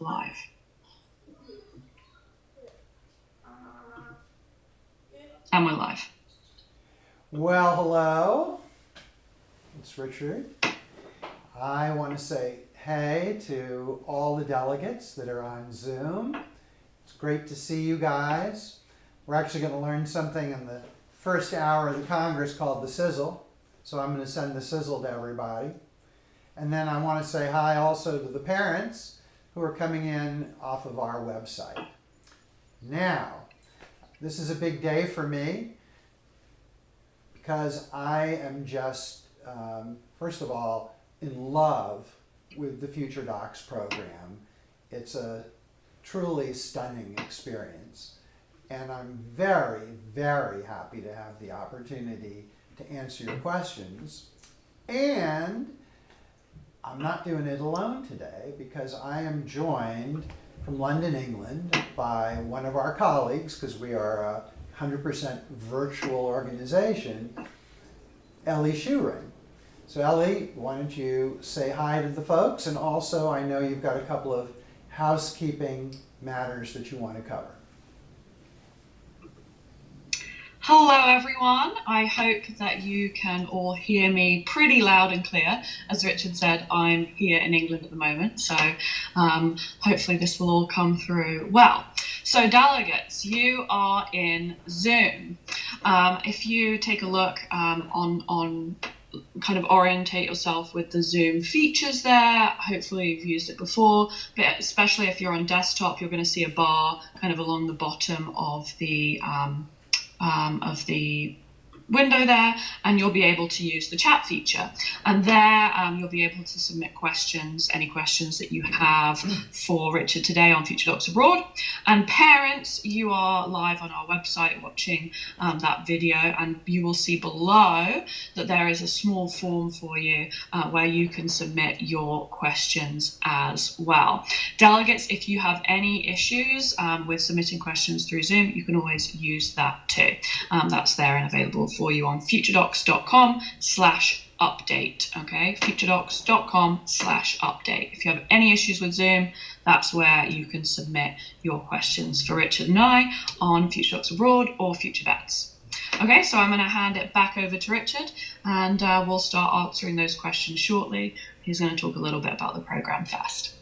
Live. And we're live. Well, hello. It's Richard. I want to say hey to all the delegates that are on Zoom. It's great to see you guys. We're actually going to learn something in the first hour of the Congress called the sizzle. So I'm going to send the sizzle to everybody. And then I want to say hi also to the parents who are coming in off of our website. Now, this is a big day for me because I am just, first of all, in love with the FutureDocs program. It's a truly stunning experience. And I'm very, very happy to have the opportunity to answer your questions. And I'm not doing it alone today because I am joined from London, England by one of our colleagues, because we are a 100% virtual organization, Ellie Shuring. So Ellie, why don't you say hi to the folks, and also I know you've got a couple of housekeeping matters that you want to cover. Hello everyone, I hope that you can all hear me pretty loud and clear. As Richard said, I'm here in England at the moment, so hopefully this will all come through well. So delegates, you are in Zoom. If you take a look on kind of orientate yourself with the Zoom features there. Hopefully you've used it before, but especially if you're on desktop, you're going to see a bar kind of along the bottom of the window there, and you'll be able to use the chat feature. And there you'll be able to submit questions, any questions that you have for Richard today on FutureDocs Abroad. And parents, you are live on our website watching that video, and you will see below that there is a small form for you where you can submit your questions as well. Delegates, if you have any issues with submitting questions through Zoom, you can always use that too. That's there and available for you on futuredocs.com/update. Okay, futuredocs.com/update. If you have any issues with Zoom, that's where you can submit your questions for Richard and I on FutureDocs Abroad or FutureDocs. Okay, so I'm going to hand it back over to Richard, and we'll start answering those questions shortly. He's going to talk a little bit about the program first.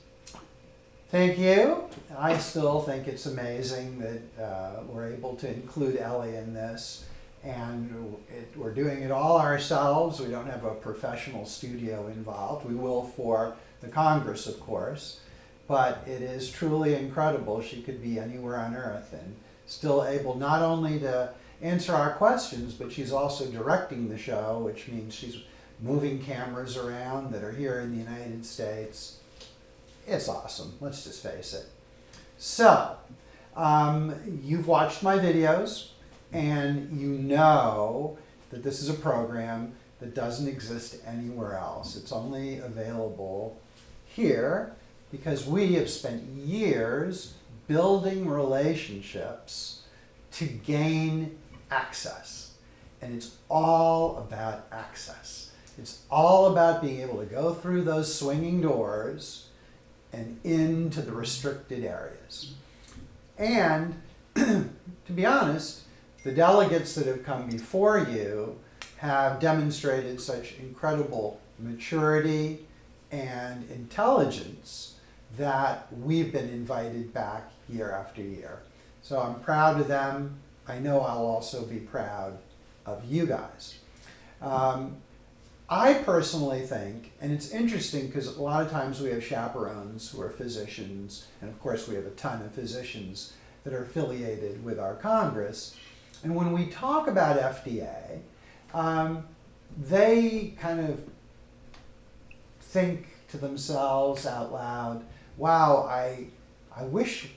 Thank you. I still think it's amazing that we're able to include Ellie in this. And we're doing it all ourselves. We don't have a professional studio involved. We will for the Congress, of course. But it is truly incredible. She could be anywhere on Earth and still able not only to answer our questions, but she's also directing the show, which means she's moving cameras around that are here in the United States. It's awesome. Let's just face it. So, you've watched my videos. And you know that this is a program that doesn't exist anywhere else. It's only available here because we have spent years building relationships to gain access. And it's all about access. It's all about being able to go through those swinging doors and into the restricted areas. And to be honest, the delegates that have come before you have demonstrated such incredible maturity and intelligence that we've been invited back year after year. So I'm proud of them. I know I'll also be proud of you guys. I personally think, and it's interesting because a lot of times we have chaperones who are physicians, and of course we have a ton of physicians that are affiliated with our Congress. And when we talk about FDA, they kind of think to themselves out loud, wow, I wish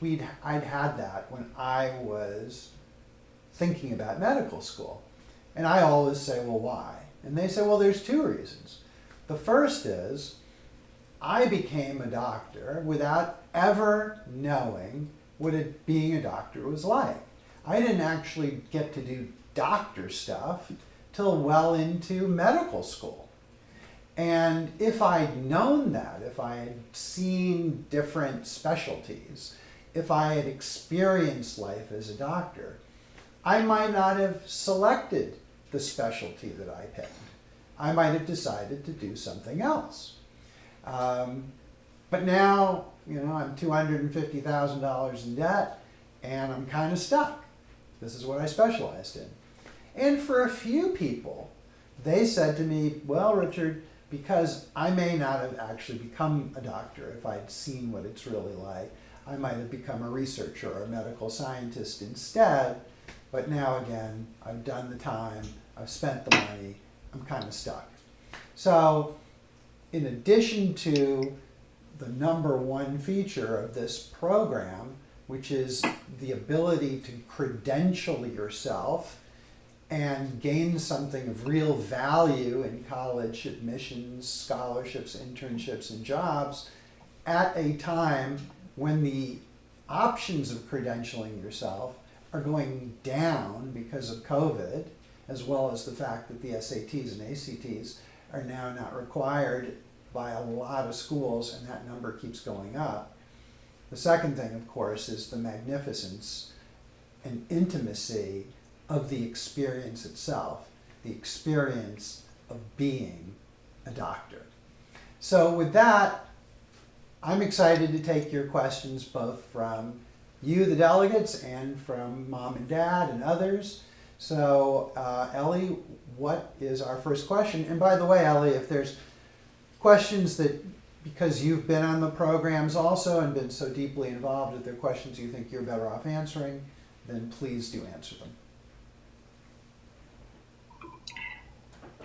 I'd had that when I was thinking about medical school. And I always say, well, why? And they say, well, there's two reasons. The first is I became a doctor without ever knowing what being a doctor was like. I didn't actually get to do doctor stuff till well into medical school. And if I'd known that, if I had seen different specialties, if I had experienced life as a doctor, I might not have selected the specialty that I picked. I might have decided to do something else. But now, I'm $250,000 in debt, and I'm kind of stuck. This is what I specialized in. And for a few people, they said to me, well, Richard, because I may not have actually become a doctor if I'd seen what it's really like, I might have become a researcher or a medical scientist instead, but now again, I've done the time, I've spent the money, I'm kind of stuck. So, in addition to the number one feature of this program, which is the ability to credential yourself and gain something of real value in college admissions, scholarships, internships, and jobs at a time when the options of credentialing yourself are going down because of COVID, as well as the fact that the SATs and ACTs are now not required by a lot of schools, and that number keeps going up. The second thing, of course, is the magnificence and intimacy of the experience itself, the experience of being a doctor. So with that, I'm excited to take your questions both from you, the delegates, and from mom and dad and others. So Ellie, what is our first question? And by the way, Ellie, if there's questions that, because you've been on the programs also and been so deeply involved, if there are questions you think you're better off answering, then please do answer them.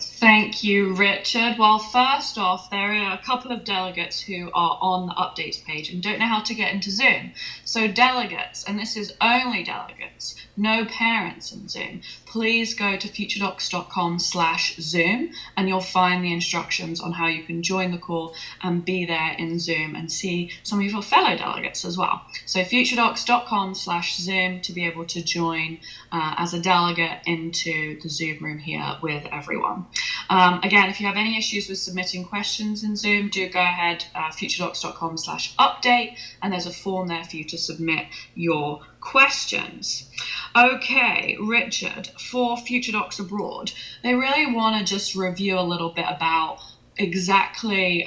Thank you, Richard. Well, first off, there are a couple of delegates who are on the updates page and don't know how to get into Zoom. So delegates, and this is only delegates, no parents in Zoom, please go to FutureDocs.com/Zoom and you'll find the instructions on how you can join the call and be there in Zoom and see some of your fellow delegates as well. So FutureDocs.com/Zoom to be able to join as a delegate into the Zoom room here with everyone. Again, if you have any issues with submitting questions in Zoom, do go ahead, FutureDocs.com/update, and there's a form there for you to submit your questions. Okay, Richard, for FutureDocs Abroad, they really want to just review a little bit about exactly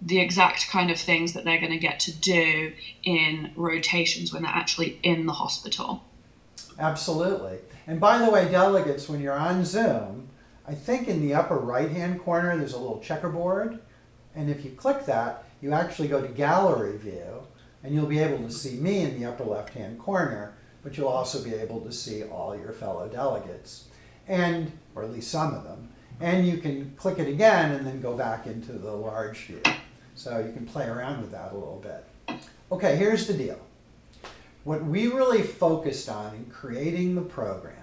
the exact kind of things that they're going to get to do in rotations when they're actually in the hospital. Absolutely. And by the way, delegates, when you're on Zoom, I think in the upper right-hand corner there's a little checkerboard, and if you click that, you actually go to gallery view, and you'll be able to see me in the upper left-hand corner, but you'll also be able to see all your fellow delegates, and or at least some of them. And you can click it again and then go back into the large view. So you can play around with that a little bit. Okay, here's the deal. What we really focused on in creating the program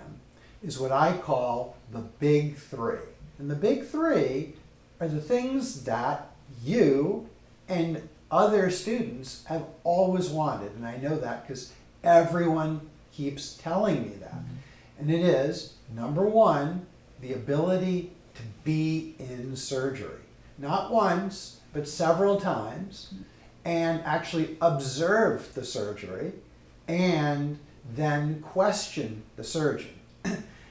is what I call the big three. And the big three are the things that you and other students have always wanted. And I know that because everyone keeps telling me that. And it is, number one, the ability to be in surgery. Not once, but several times, and actually observe the surgery and then question the surgeon.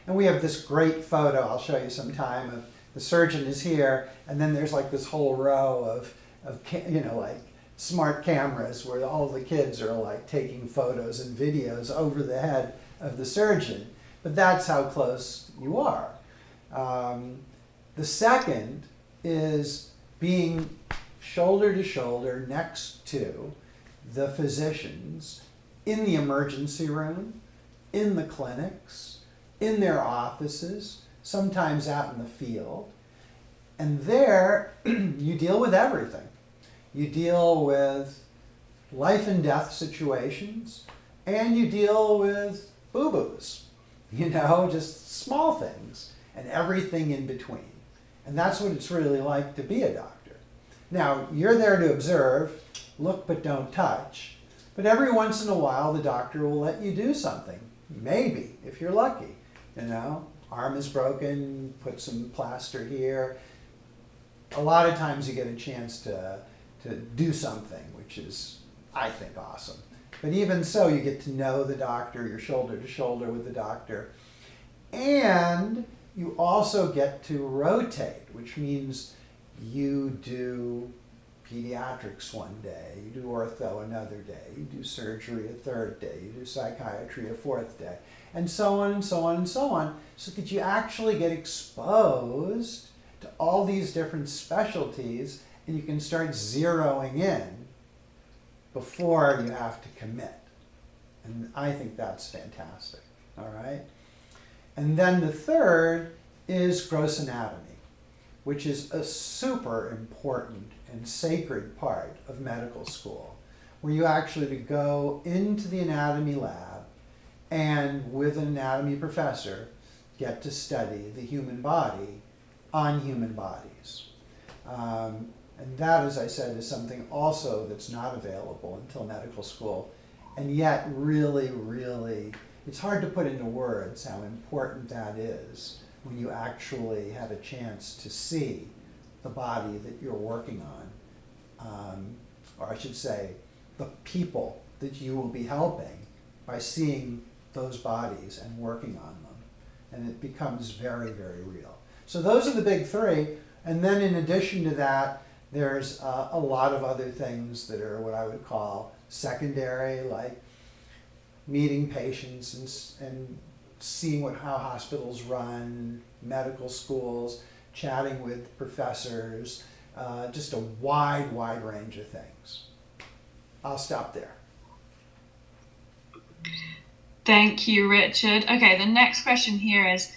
And we have this great photo, I'll show you sometime, of the surgeon is here, and then there's like this whole row of like smart cameras where all the kids are like taking photos and videos over the head of the surgeon. But that's how close you are. The second is being shoulder to shoulder next to the physicians in the emergency room, in the clinics, in their offices, sometimes out in the field. And there, you deal with everything. You deal with life and death situations, and you deal with boo-boos, just small things, and everything in between. And that's what it's really like to be a doctor. Now, you're there to observe, look but don't touch, but every once in a while the doctor will let you do something, maybe, if you're lucky. Arm is broken, put some plaster here. a lot of times you get a chance to do something, which is, I think, awesome. But even so, you get to know the doctor, you're shoulder to shoulder with the doctor. And you also get to rotate, which means you do pediatrics one day, you do ortho another day, you do surgery a third day, you do psychiatry a fourth day, and so on and so on and so on, so that you actually get exposed to all these different specialties, and you can start zeroing in before you have to commit. And I think that's fantastic, all right? And then the third is gross anatomy, which is a super important and sacred part of medical school, where you actually go into the anatomy lab and with an anatomy professor get to study the human body on human bodies. And that, as I said, is something also that's not available until medical school, and yet really, really, it's hard to put into words how important that is when you actually have a chance to see the body that you're working on, or I should say, the people that you will be helping by seeing those bodies and working on them. And it becomes very, very real. So those are the big three. And then in addition to that, there's a lot of other things that are what I would call secondary, like meeting patients and seeing how hospitals run, medical schools, chatting with professors, just a wide range of things. I'll stop there. Thank you, Richard. Okay, the next question here is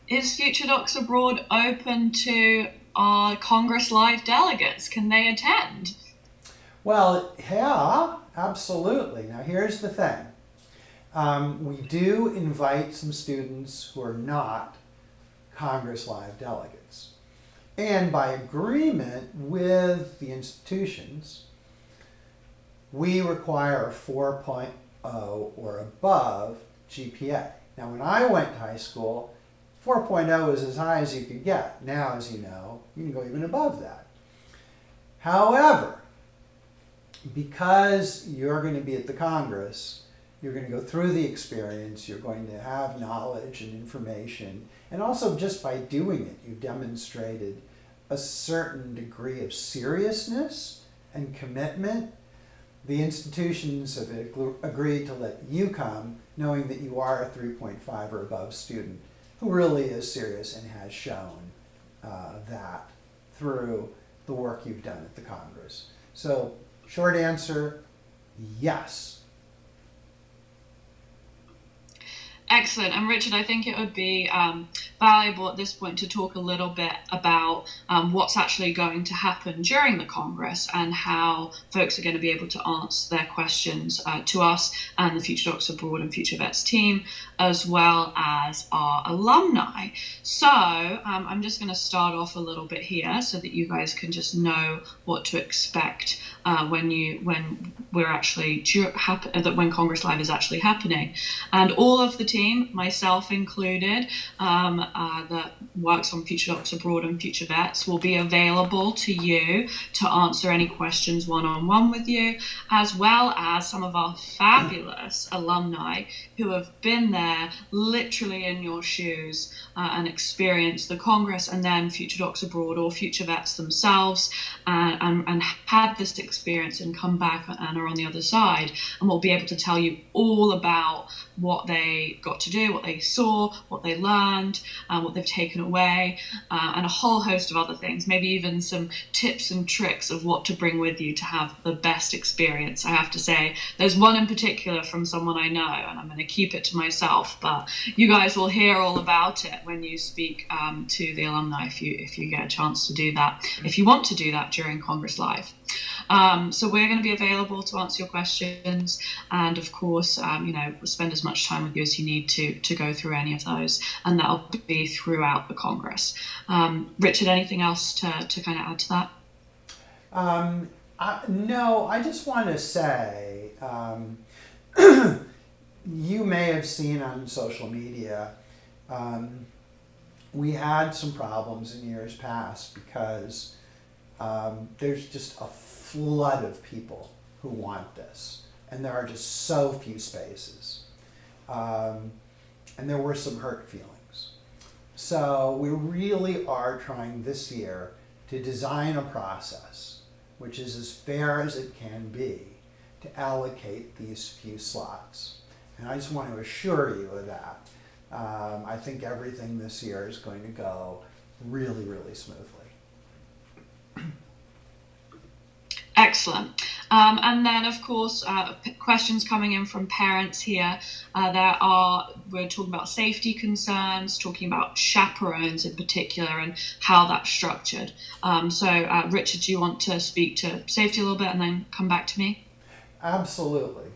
FutureDocs Abroad open to our CongressLIVE delegates? Can they attend? Well, yeah, absolutely. Now here's the thing. We do invite some students who are not CongressLIVE delegates. And by agreement with the institutions, we require a 4.0 or above GPA. Now when I went to high school, 4.0 was as high as you could get. Now, as you know, you can go even above that. However, because you're going to be at the Congress, you're going to go through the experience, you're going to have knowledge and information, and also just by doing it, you've demonstrated a certain degree of seriousness and commitment. The institutions have agreed to let you come, knowing that you are a 3.5 or above student who really is serious and has shown that through the work you've done at the Congress. So, short answer, yes. Excellent. And Richard, I think it would be valuable at this point to talk a little bit about what's actually going to happen during the Congress and how folks are going to be able to answer their questions to us and the FutureDocs Abroad and FutureVets team, as well as our alumni. So I'm just going to start off a little bit here so that you guys can just know what to expect when CongressLIVE is actually happening. And all of the team, myself included, that works on FutureDocs Abroad and FutureVets will be available to you to answer any questions one-on-one with you, as well as some of our fabulous alumni who have been there literally in your shoes and experienced the Congress and then FutureDocs Abroad or FutureVets themselves and had this experience and come back and are on the other side, and will be able to tell you all about what they got to do, what they saw, what they learned, what they've taken away, and a whole host of other things, maybe even some tips and tricks of what to bring with you to have the best experience. I have to say, there's one in particular from someone I know, and I'm going to keep it to myself, but you guys will hear all about it when you speak to the alumni if you get a chance to do that, if you want to do that during CongressLIVE. So we're going to be available to answer your questions, and of course, spend as much time with you as you need to go through any of those, and that'll be throughout the Congress. Richard, anything else to kind of add to that? No, I just want to say, you may have seen on social media, we had some problems in years past because There's just a flood of people who want this, and there are just so few spaces. And there were some hurt feelings. So we really are trying this year to design a process which is as fair as it can be to allocate these few slots. And I just want to assure you of that. I think everything this year is going to go really, really smoothly. Excellent. And then, of course, questions coming in from parents here. We're talking about safety concerns, talking about chaperones in particular, and how that's structured. So, Richard, do you want to speak to safety a little bit and then come back to me? Absolutely.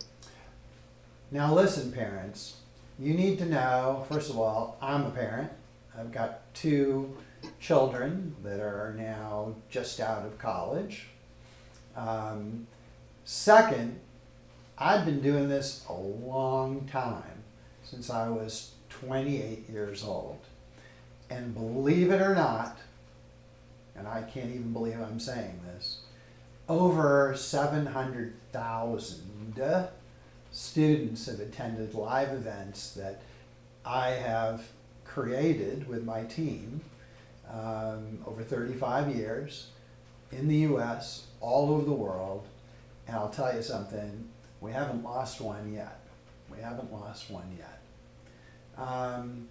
Now listen, parents, you need to know, first of all, I'm a parent. I've got 2 children that are now just out of college. Second, I've been doing this a long time, since I was 28 years old. And believe it or not, and I can't even believe I'm saying this, over 700,000 students have attended live events that I have created with my team over 35 years in the US, all over the world. And I'll tell you something, we haven't lost one yet. We haven't lost one yet. And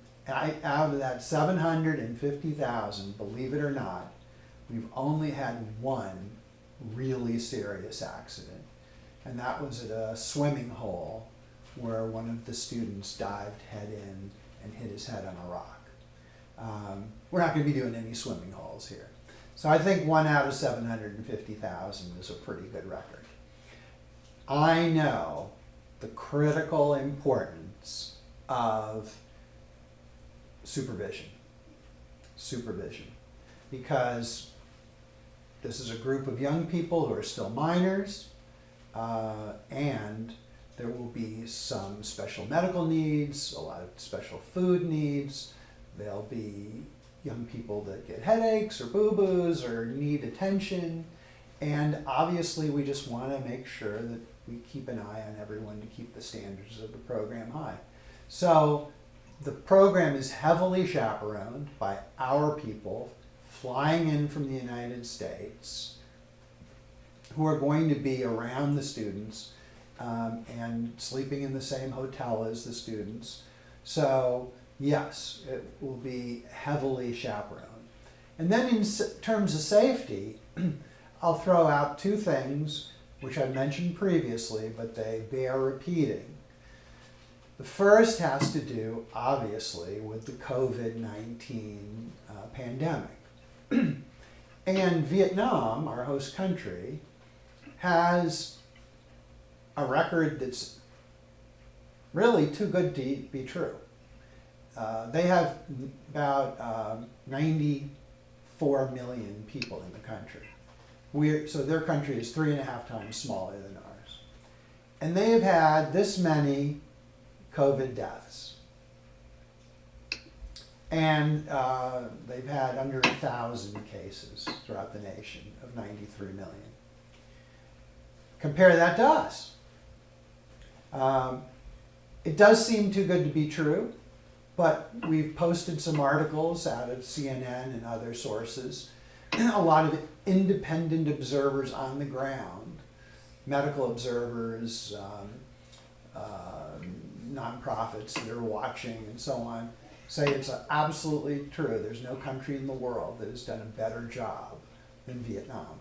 out of that 750,000, believe it or not, we've only had one really serious accident. And that was at a swimming hole where one of the students dived head in and hit his head on a rock. We're not going to be doing any swimming holes here. So I think 1 out of 750,000 is a pretty good record. I know the critical importance of supervision, because this is a group of young people who are still minors, and there will be some special medical needs, a lot of special food needs. There'll be young people that get headaches or boo-boos or need attention. And obviously we just want to make sure that we keep an eye on everyone to keep the standards of the program high. So the program is heavily chaperoned by our people flying in from the United States who are going to be around the students and sleeping in the same hotel as the students. So yes, it will be heavily chaperoned. And then in terms of safety, I'll throw out 2 things which I mentioned previously, but they bear repeating. The first has to do, obviously, with the COVID-19 pandemic. And Vietnam, our host country, has a record that's really too good to be true. They have about 94 million people in the country. So their country is 3.5 times smaller than ours. And they have had this many COVID deaths. And they've had under 1,000 cases throughout the nation of 93 million. Compare that to us. It does seem too good to be true, but we've posted some articles out of CNN and other sources. A lot of independent observers on the ground, medical observers, nonprofits that are watching and so on, say it's absolutely true. There's no country in the world that has done a better job than Vietnam.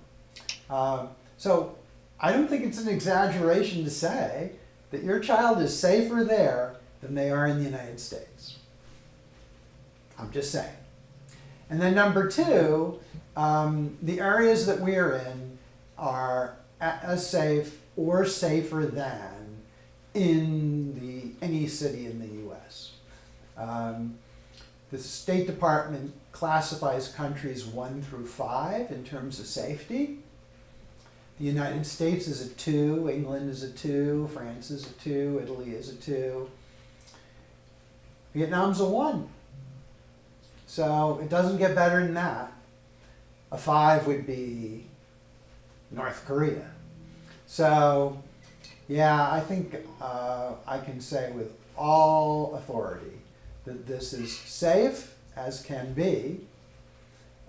So I don't think it's an exaggeration to say that your child is safer there than they are in the United States. I'm just saying. And then number 2, the areas that we are in are as safe or safer than in any city in the U.S. The State Department classifies countries 1 through 5 in terms of safety. The United States is a 2, England is a 2, France is a 2, Italy is a 2. Vietnam's a 1. So it doesn't get better than that. A 5 would be North Korea. So, yeah, I think I can say with all authority that this is safe as can be.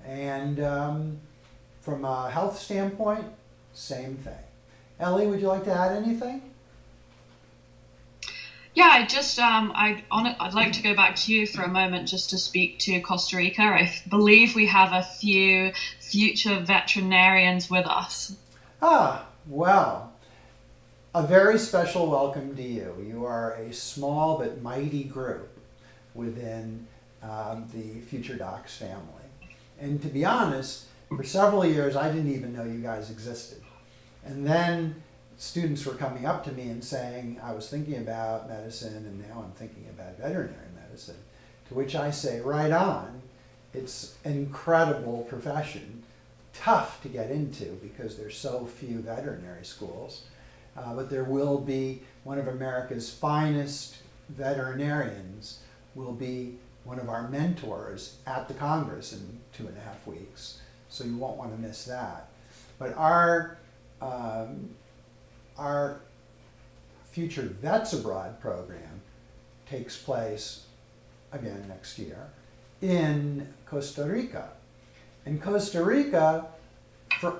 And from a health standpoint, same thing. Ellie, would you like to add anything? Yeah, I'd like to go back to you for a moment just to speak to Costa Rica. I believe we have a few future veterinarians with us. Ah, well, a very special welcome to you. You are a small but mighty group within the FutureDocs family. And to be honest, for several years I didn't even know you guys existed. And then students were coming up to me and saying, I was thinking about medicine and now I'm thinking about veterinary medicine. To which I say, right on. It's an incredible profession, tough to get into because there's so few veterinary schools. But there will be one of America's finest veterinarians will be one of our mentors at the Congress in 2.5 weeks. So you won't want to miss that. But our Future Vets Abroad program takes place again next year in Costa Rica. And Costa Rica,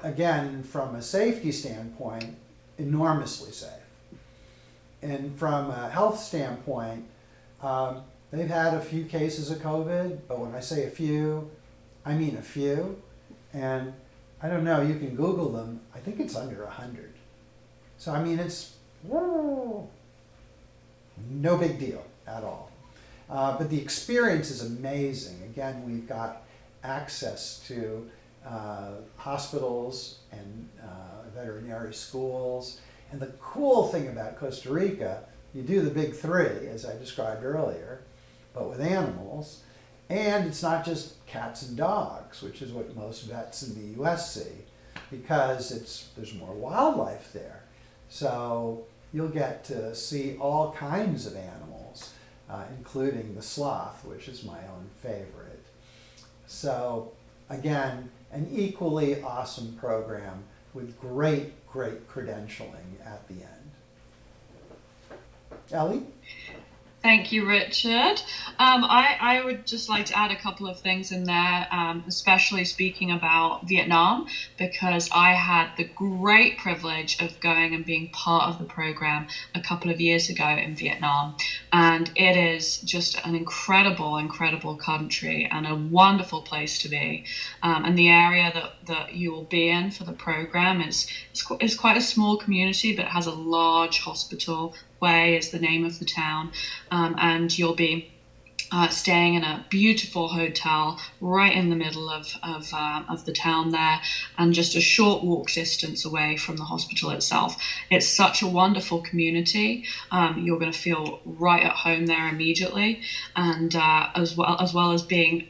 again, from a safety standpoint, enormously safe. And from a health standpoint, they've had a few cases of COVID, but when I say a few, I mean a few. And I don't know, you can Google them. I think it's under 100. So, I mean, it's no big deal at all. But the experience is amazing. Again, we've got access to hospitals and veterinary schools. And the cool thing about Costa Rica, you do the big 3, as I described earlier, but with animals. And it's not just cats and dogs, which is what most vets in the US see, because there's more wildlife there. So you'll get to see all kinds of animals, including the sloth, which is my own favorite. So again, an equally awesome program with great credentialing at the end. Ellie? Thank you, Richard. I would just like to add a couple of things in there, especially speaking about Vietnam, because I had the great privilege of going and being part of the program a couple of years ago in Vietnam. And it is just an incredible country and a wonderful place to be. And the area that you will be in for the program is quite a small community, but it has a large hospital. Way is the name of the town, and you'll be staying in a beautiful hotel right in the middle of the town there, and just a short walk distance away from the hospital itself. It's such a wonderful community. You're going to feel right at home there immediately, and as well as being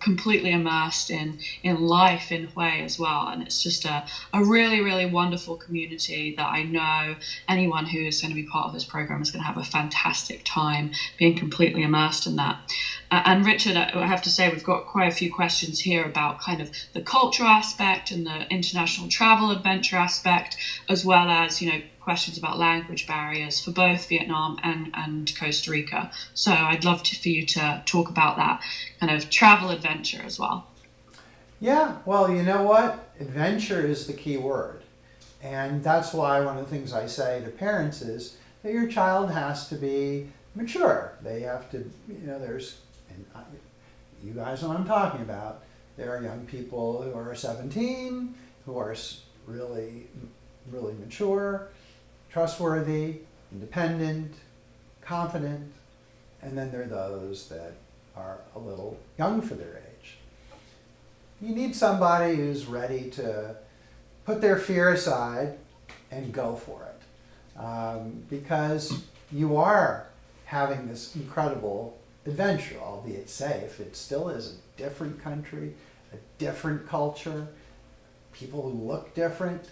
completely immersed in life in Hue as well. And it's just a really wonderful community that I know anyone who is going to be part of this program is going to have a fantastic time being completely immersed in that. And Richard, I have to say, we've got quite a few questions here about kind of the cultural aspect and the international travel adventure aspect, as well as, questions about language barriers for both Vietnam and Costa Rica. So I'd love for you to talk about that kind of travel adventure as well. Yeah, well, you know what? Adventure is the key word. And that's why one of the things I say to parents is that your child has to be mature. They have to, you guys know what I'm talking about. There are young people who are 17, who are really mature, trustworthy, independent, confident, and then there are those that are a little young for their age. You need somebody who's ready to put their fear aside and go for it, because you are having this incredible adventure, albeit safe. It still is a different country, a different culture, people who look different.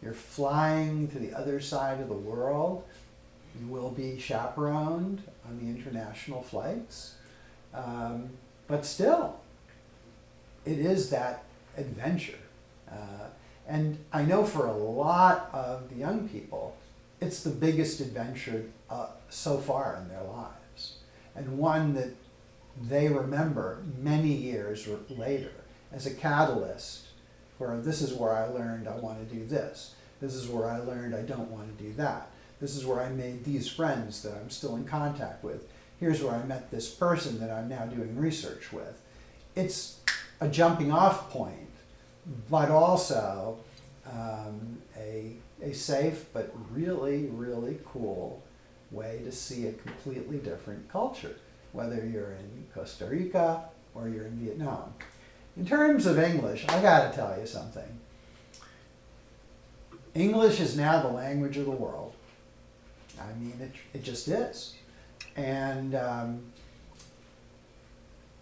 You're flying to the other side of the world. You will be chaperoned on the international flights. But still, it is that adventure. And I know for a lot of the young people, it's the biggest adventure so far in their lives, and one that they remember many years later as a catalyst for, this is where I learned I want to do this. This is where I learned I don't want to do that. This is where I made these friends that I'm still in contact with. Here's where I met this person that I'm now doing research with. It's a jumping off point, but also a safe but really, really cool way to see a completely different culture, whether you're in Costa Rica or you're in Vietnam. In terms of English, I gotta tell you something. English is now the language of the world. I mean, it just is. And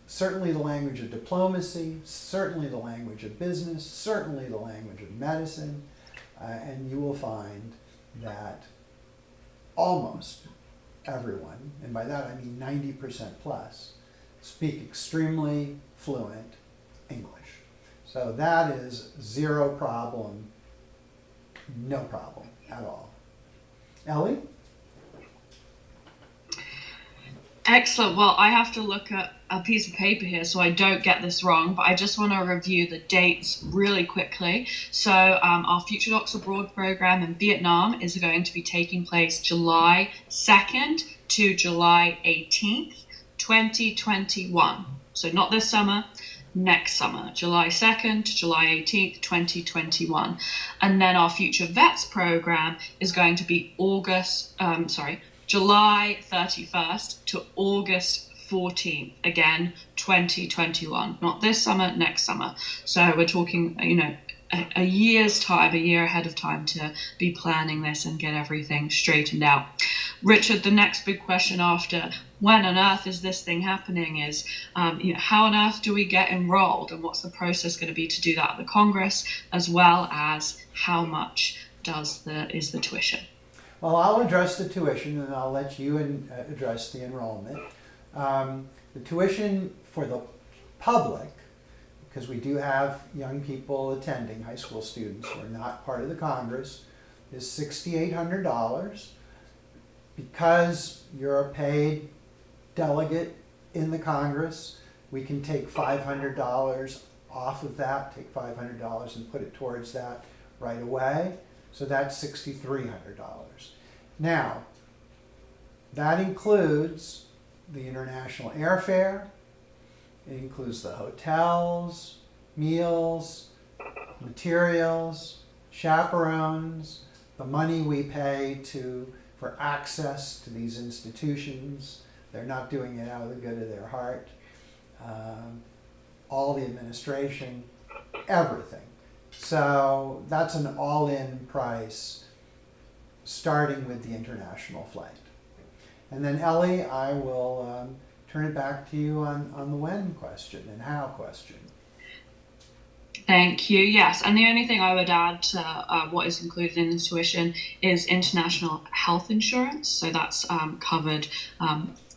certainly the language of diplomacy, certainly the language of business, certainly the language of medicine, and you will find that almost everyone, and by that I mean 90% plus, speak extremely fluent English. So that is zero problem, no problem at all. Ellie? Excellent. Well, I have to look at a piece of paper here so I don't get this wrong, but I just want to review the dates really quickly. So our FutureDocs Abroad program in Vietnam is going to be taking place July 2nd to July 18th, 2021. So not this summer, next summer, July 2nd to July 18th, 2021. And then our Future Vets program is going to be July 31st to August 14th, again, 2021. Not this summer, next summer. So we're talking, a year's time, a year ahead of time to be planning this and get everything straightened out. Richard, the next big question after when on earth is this thing happening is, how on earth do we get enrolled, and what's the process going to be to do that at the Congress, as well as how much is the tuition? Well, I'll address the tuition, and I'll let you address the enrollment. The tuition for the public, because we do have young people attending, high school students who are not part of the Congress, is $6,800. Because you're a paid delegate in the Congress, we can take $500 off of that, take $500 and put it towards that right away. So that's $6,300. Now, that includes the international airfare, it includes the hotels, meals, materials, chaperones, the money we pay for access to these institutions. They're not doing it out of the good of their heart. All the administration, everything. So that's an all-in price, starting with the international flight. And then Ellie, I will turn it back to you on the when question and how question. Thank you. Yes, and the only thing I would add to what is included in the tuition is international health insurance. So that's covered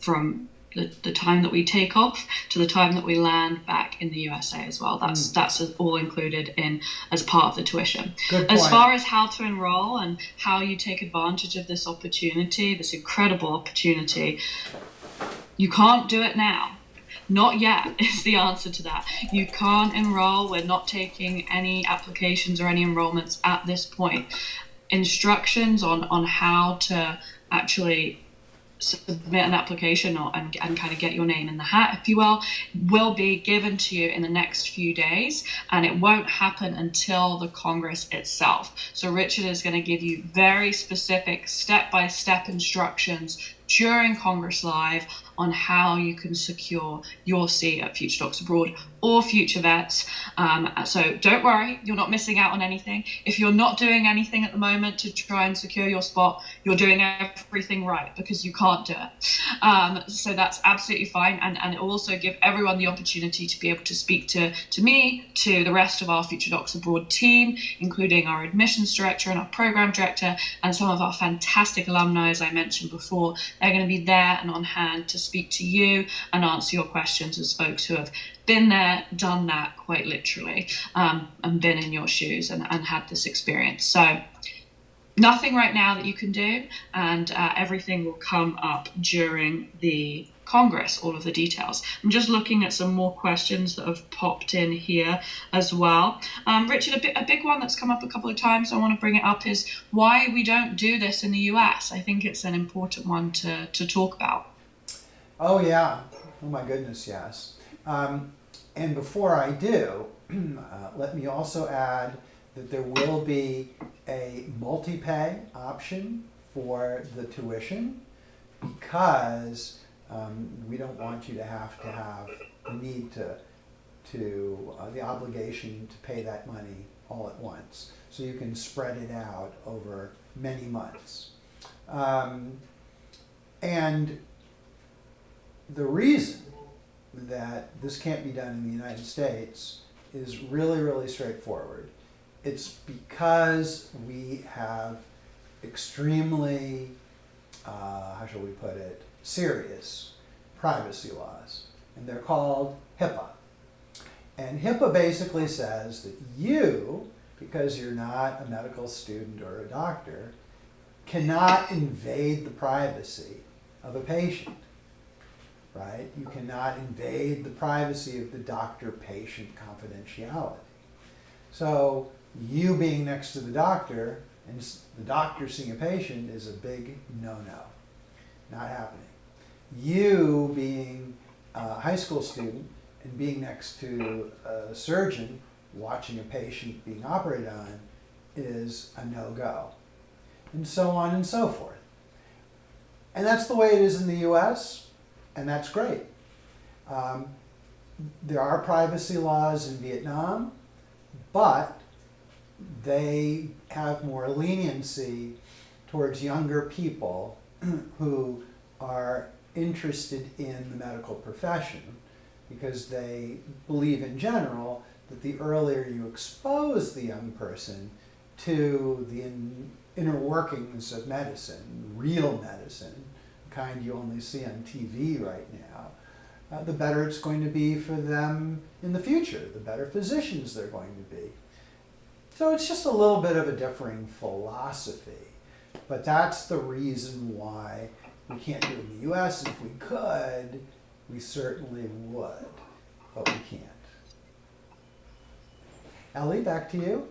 from the time that we take off to the time that we land back in the USA as well. That's all included in as part of the tuition. Good point. As far as how to enroll and how you take advantage of this opportunity, this incredible opportunity, you can't do it now. Not yet is the answer to that. You can't enroll. We're not taking any applications or any enrollments at this point. Instructions on how to actually submit an application and kind of get your name in the hat, if you will be given to you in the next few days, and it won't happen until the Congress itself. So Richard is going to give you very specific step-by-step instructions during Congress Live on how you can secure your seat at FutureDocs Abroad or Future Vets. So don't worry, you're not missing out on anything. If you're not doing anything at the moment to try and secure your spot, you're doing everything right, because you can't do it. So that's absolutely fine. And it will also give everyone the opportunity to be able to speak to me, to the rest of our FutureDocs Abroad team, including our admissions director and our program director, and some of our fantastic alumni, as I mentioned before, They're going to be there and on hand to speak to you and answer your questions as folks who have been there, done that quite literally, and been in your shoes and had this experience. So nothing right now that you can do, and everything will come up during the Congress, all of the details. I'm just looking at some more questions that have popped in here as well. Richard, a big one that's come up a couple of times, I want to bring it up, is why we don't do this in the US. I think it's an important one to talk about. Oh yeah, oh my goodness, yes. And before I do, let me also add that there will be a multi-pay option for the tuition, because we don't want you to have the need to the obligation to pay that money all at once. So you can spread it out over many months. And the reason that this can't be done in the United States is really, really straightforward. It's because we have extremely, how shall we put it, serious privacy laws. And they're called HIPAA. And HIPAA basically says that you, because you're not a medical student or a doctor, cannot invade the privacy of a patient, right? You cannot invade the privacy of the doctor-patient confidentiality. So you being next to the doctor and the doctor seeing a patient is a big no-no. Not happening. You being a high school student and being next to a surgeon watching a patient being operated on is a no-go. And so on and so forth. And that's the way it is in the US, and that's great. There are privacy laws in Vietnam, but they have more leniency towards younger people who are interested in the medical profession, because they believe in general that the earlier you expose the young person to the inner workings of medicine, real medicine, the kind you only see on TV right now, the better it's going to be for them in the future, the better physicians they're going to be. So it's just a little bit of a differing philosophy, but that's the reason why we can't do it in the US. If we could, we certainly would, but we can't. Ellie, back to you.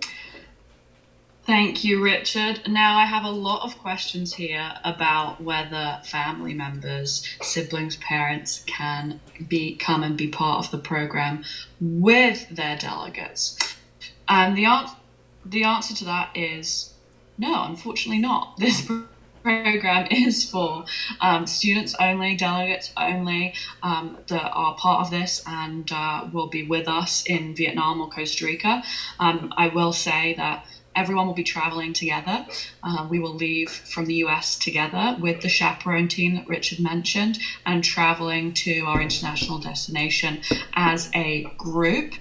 Thank you, Richard. Now I have a lot of questions here about whether family members, siblings, parents can come and be part of the program with their delegates. And the answer to that is no, unfortunately not. This program is for students only, delegates only, that are part of this and will be with us in Vietnam or Costa Rica. I will say that everyone will be traveling together. We will leave from the US together with the chaperone team that Richard mentioned and traveling to our international destination as a group.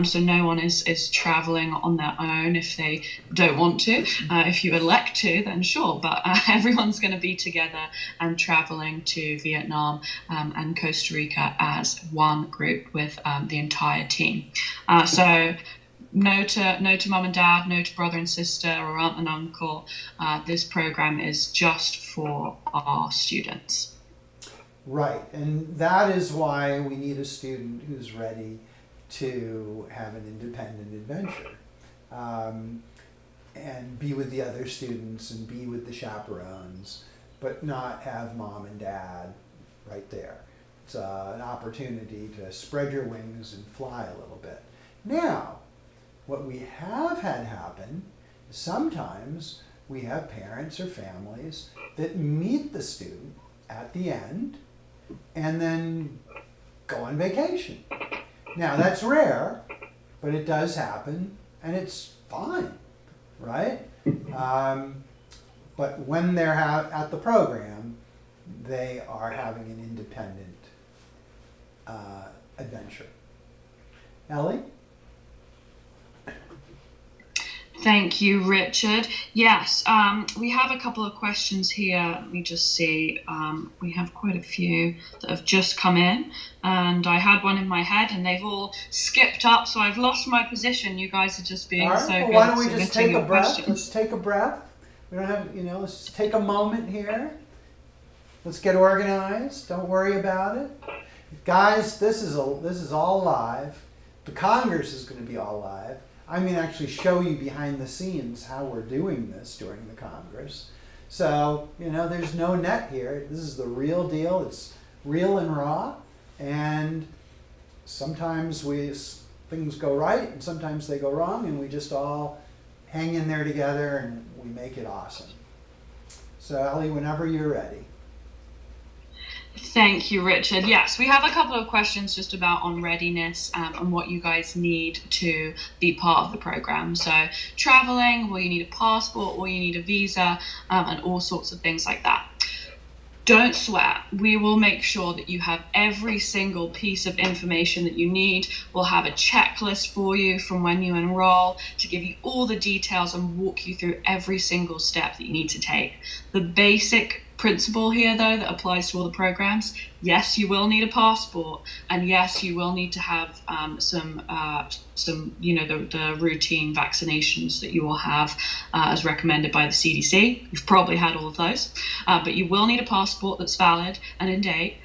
So no one is traveling on their own if they don't want to. If you elect to, then sure, but everyone's going to be together and traveling to Vietnam and Costa Rica as one group with the entire team. So no to mum and dad, no to brother and sister or aunt and uncle. This program is just for our students. Right, and that is why we need a student who's ready to have an independent adventure and be with the other students and be with the chaperones, but not have mom and dad right there. It's an opportunity to spread your wings and fly a little bit. Now, what we have had happen is sometimes we have parents or families that meet the student at the end and then go on vacation. Now that's rare, but it does happen and it's fine, right? But when they're at the program, they are having an independent adventure. Ellie? Thank you, Richard. Yes, we have a couple of questions here. Let me just see. We have quite a few that have just come in, and I had one in my head, and they've all skipped up, so I've lost my position. You guys are just being so well, good why at don't we just take submitting a your breath? questions. Let's take a breath. We don't have, let's just take a moment here. Let's get organized. Don't worry about it. Guys, this is all live. The Congress is going to be all live. I'm going to actually show you behind the scenes how we're doing this during the Congress. So, there's no net here. This is the real deal. It's real and raw. And sometimes things go right and sometimes they go wrong, and we just all hang in there together and we make it awesome. So, Ellie, whenever you're ready. Thank you, Richard. Yes, we have a couple of questions just about on readiness and what you guys need to be part of the program. So traveling, will you need a passport, will you need a visa, and all sorts of things like that. Don't sweat. We will make sure that you have every single piece of information that you need. We'll have a checklist for you from when you enroll to give you all the details and walk you through every single step that you need to take. The basic principle here, though, that applies to all the programs: yes, you will need a passport, and yes, you will need to have some the routine vaccinations that you will have as recommended by the CDC. You've probably had all of those, but you will need a passport that's valid and in date,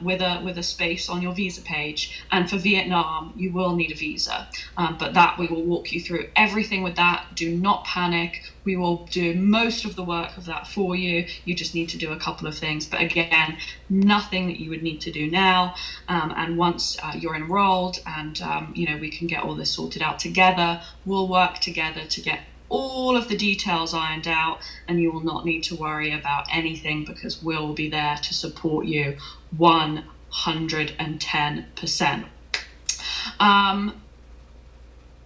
with a space on your visa page. And for Vietnam, you will need a visa, but that we will walk you through everything with that. Do not panic. We will do most of the work of that for you. You just need to do a couple of things. But again, nothing that you would need to do now. And once you're enrolled and, we can get all this sorted out together, we'll work together to get all of the details ironed out, and you will not need to worry about anything because we'll be there to support you 110%.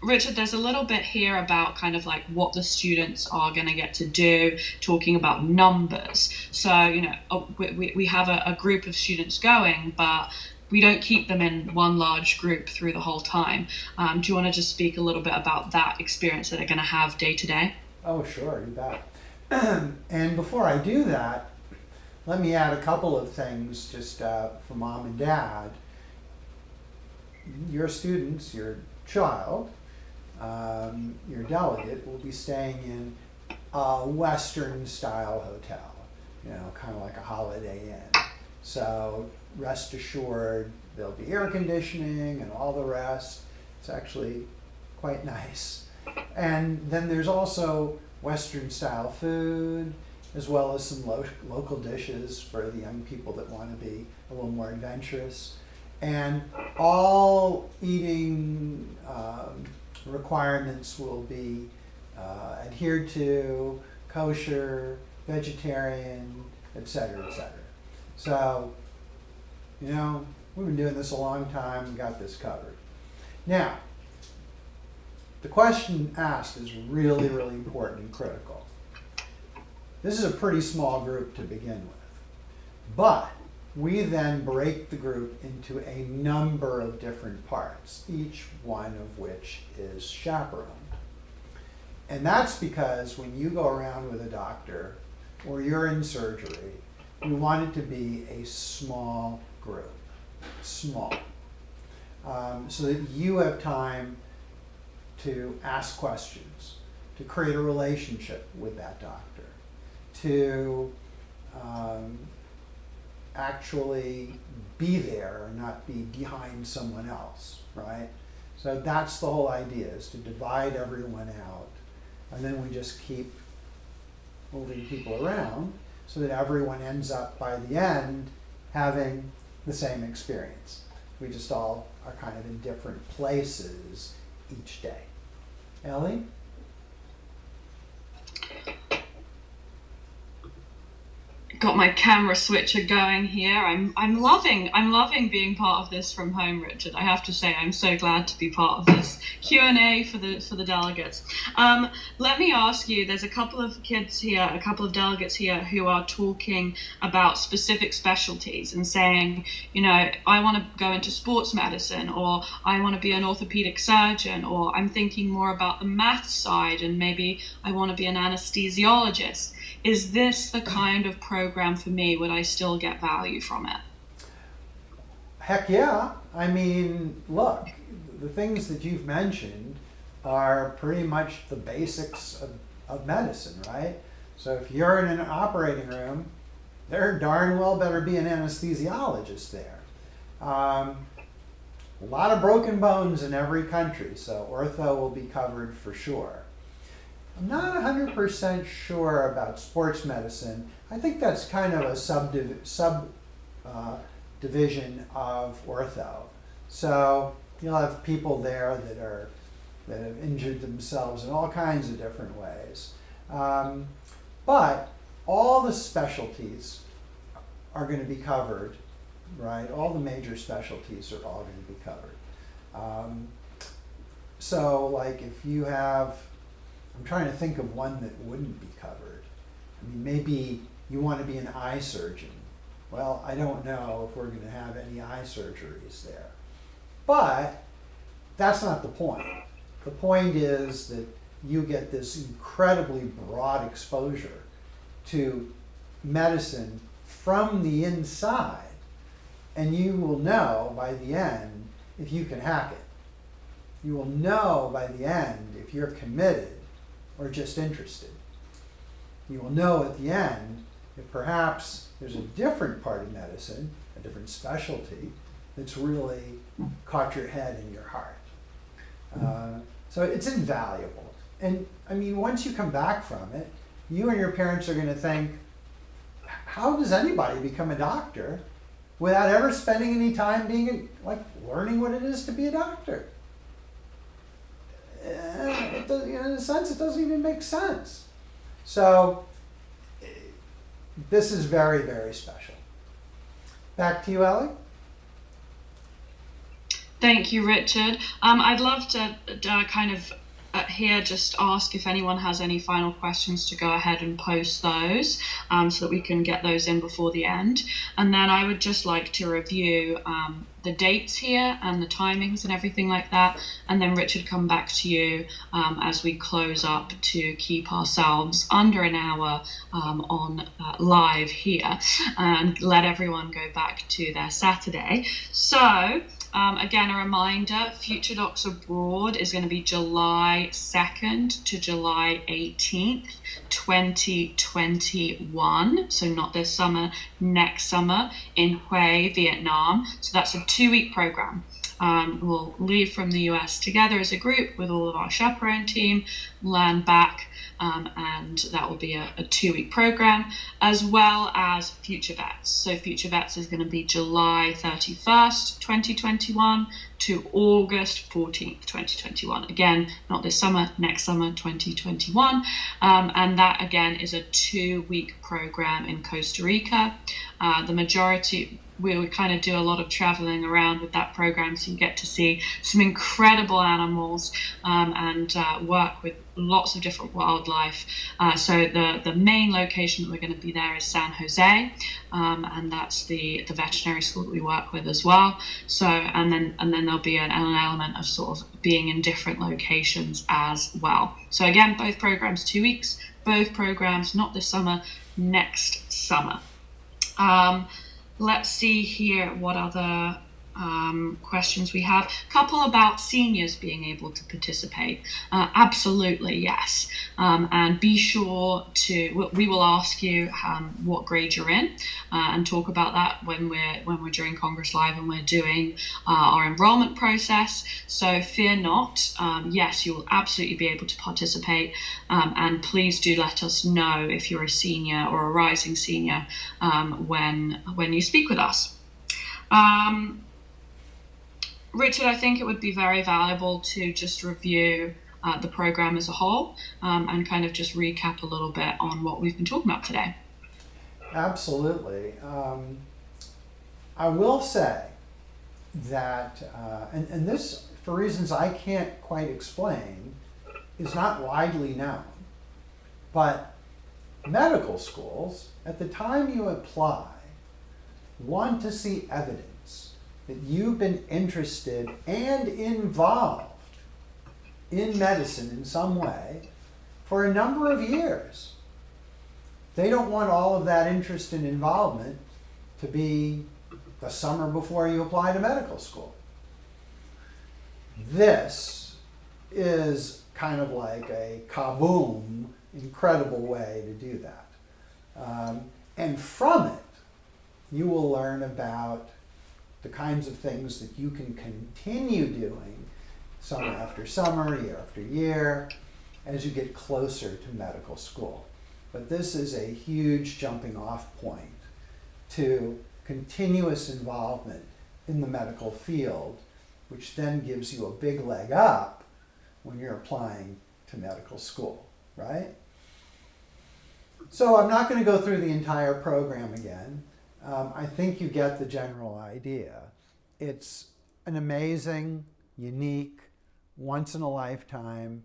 Richard, there's a little bit here about kind of like what the students are going to get to do, talking about numbers. So, we have a group of students going, but we don't keep them in one large group through the whole time. Do you want to just speak a little bit about that experience that they're going to have day to day? Oh, sure, you bet. And before I do that, let me add a couple of things just for mom and dad. Your students, your child, your delegate will be staying in a Western style hotel, kind of like a Holiday Inn. So rest assured, there'll be air conditioning and all the rest. It's actually quite nice. And then there's also Western style food, as well as some local dishes for the young people that want to be a little more adventurous. And all eating requirements will be adhered to: kosher, vegetarian, etc., etc. So, we've been doing this a long time and got this covered. Now, the question asked is really, really important and critical. This is a pretty small group to begin with, but we then break the group into a number of different parts, each one of which is chaperoned. And that's because when you go around with a doctor or you're in surgery, we want it to be a small group, small, so that you have time to ask questions, to create a relationship with that doctor, to actually be there and not be behind someone else, right? So that's the whole idea, is to divide everyone out, and then we just keep moving people around so that everyone ends up by the end having the same experience. We just all are kind of in different places each day. Ellie? got my camera switcher going here. I'm loving being part of this from home, Richard. I have to say, I'm so glad to be part of this Q&A for the delegates. Let me ask you, there's a couple of kids here, a couple of delegates here who are talking about specific specialties and saying, you know, I want to go into sports medicine, or I want to be an orthopedic surgeon, or I'm thinking more about the math side and maybe I want to be an anesthesiologist. Is this the kind of program for me? Would I still get value from it? Heck yeah. I mean, look, the things that you've mentioned are pretty much the basics of medicine, right? So if you're in an operating room, there darn well better be an anesthesiologist there. A lot of broken bones in every country, so ortho will be covered for sure. I'm not 100% sure about sports medicine. I think that's kind of a subdivision of ortho. So you'll have people there that have injured themselves in all kinds of different ways. But all the specialties are going to be covered, right? All the major specialties are all going to be covered. So like if you have, I'm trying to think of one that wouldn't be covered. I mean, maybe you want to be an eye surgeon. Well, I don't know if we're going to have any eye surgeries there. But that's not the point. The point is that you get this incredibly broad exposure to medicine from the inside, and you will know by the end if you can hack it. You will know by the end if you're committed or just interested. You will know at the end if perhaps there's a different part of medicine, a different specialty, that's really caught your head and your heart. So it's invaluable. And I mean, once you come back from it, you and your parents are going to think, how does anybody become a doctor without ever spending any time learning what it is to be a doctor? It does, in a sense, it doesn't even make sense. So this is very, very special. Back to you, Ellie. Thank you, Richard. I'd love to kind of here just ask if anyone has any final questions to go ahead and post those so that we can get those in before the end. And then I would just like to review the dates here and the timings and everything like that. And then Richard, come back to you as we close up to keep ourselves under an hour on live here and let everyone go back to their Saturday. So again, a reminder, FutureDocs Abroad is going to be July 2nd to July 18th, 2021. So not this summer, next summer in Hue, Vietnam. So that's a 2-week program. We'll leave from the US together as a group with all of our chaperone team, land back, and that will be a 2-week program, as well as FutureVets. So FutureVets is going to be July 31st, 2021 to August 14th, 2021. Again, not this summer, next summer, 2021. And that, again, is a 2-week program in Costa Rica. The majority... we would kind of do a lot of traveling around with that program, so you get to see some incredible animals and work with lots of different wildlife. So the main location that we're going to be there is San Jose, and that's the veterinary school that we work with as well. So and then there'll be an element of sort of being in different locations as well. So again, both programs 2 weeks, both programs not this summer, next summer. Let's see here what other questions we have. A couple about seniors being able to participate. Absolutely, yes. And be sure to, we will ask you what grade you're in and talk about that when we're during Congress Live and we're doing our enrollment process. So fear not. Yes, you will absolutely be able to participate. And please do let us know if you're a senior or a rising senior when you speak with us. Richard, I think it would be very valuable to just review the program as a whole and kind of just recap a little bit on what we've been talking about today. Absolutely. I will say that, and this, for reasons I can't quite explain, is not widely known. But medical schools, at the time you apply, want to see evidence that you've been interested and involved in medicine in some way for a number of years. They don't want all of that interest and involvement to be the summer before you apply to medical school. This is kind of like a kaboom, incredible way to do that. And from it, you will learn about the kinds of things that you can continue doing summer after summer, year after year, as you get closer to medical school. But this is a huge jumping off point to continuous involvement in the medical field, which then gives you a big leg up when you're applying to medical school, right? So I'm not going to go through the entire program again. I think you get the general idea. It's an amazing, unique, once-in-a-lifetime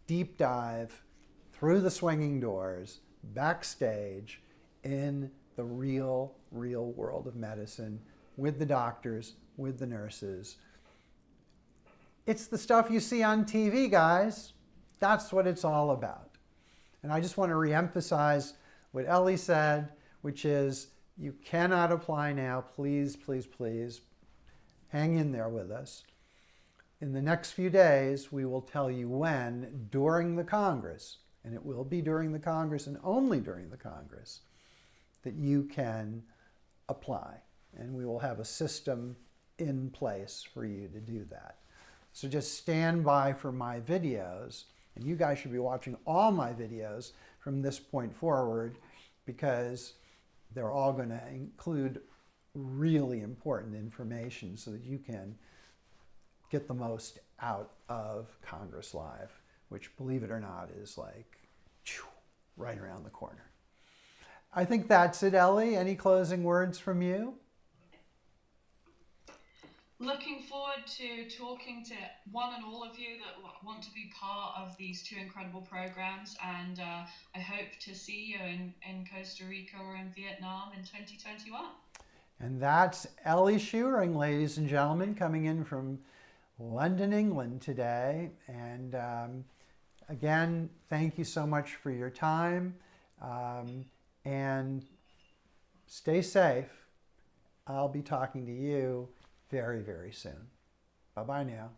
deep dive through the swinging doors, backstage, in the real world of medicine, with the doctors, with the nurses. It's the stuff you see on TV, guys. That's what it's all about. And I just want to reemphasize what Ellie said, which is you cannot apply now. Please, please, please hang in there with us. In the next few days, we will tell you when during the Congress, and it will be during the Congress and only during the Congress, that you can apply. And we will have a system in place for you to do that. So just stand by for my videos. And you guys should be watching all my videos from this point forward, because they're all going to include really important information so that you can get the most out of CongressLIVE, which, believe it or not, is like right around the corner. I think that's it, Ellie. Any closing words from you? Looking forward to talking to one and all of you that want to be part of these two incredible programs, and I hope to see you in Costa Rica or in Vietnam in 2021. And that's Ellie Shuring, ladies and gentlemen, coming in from London, England today. And again, thank you so much for your time, and stay safe. I'll be talking to you very, very soon. Bye-bye now.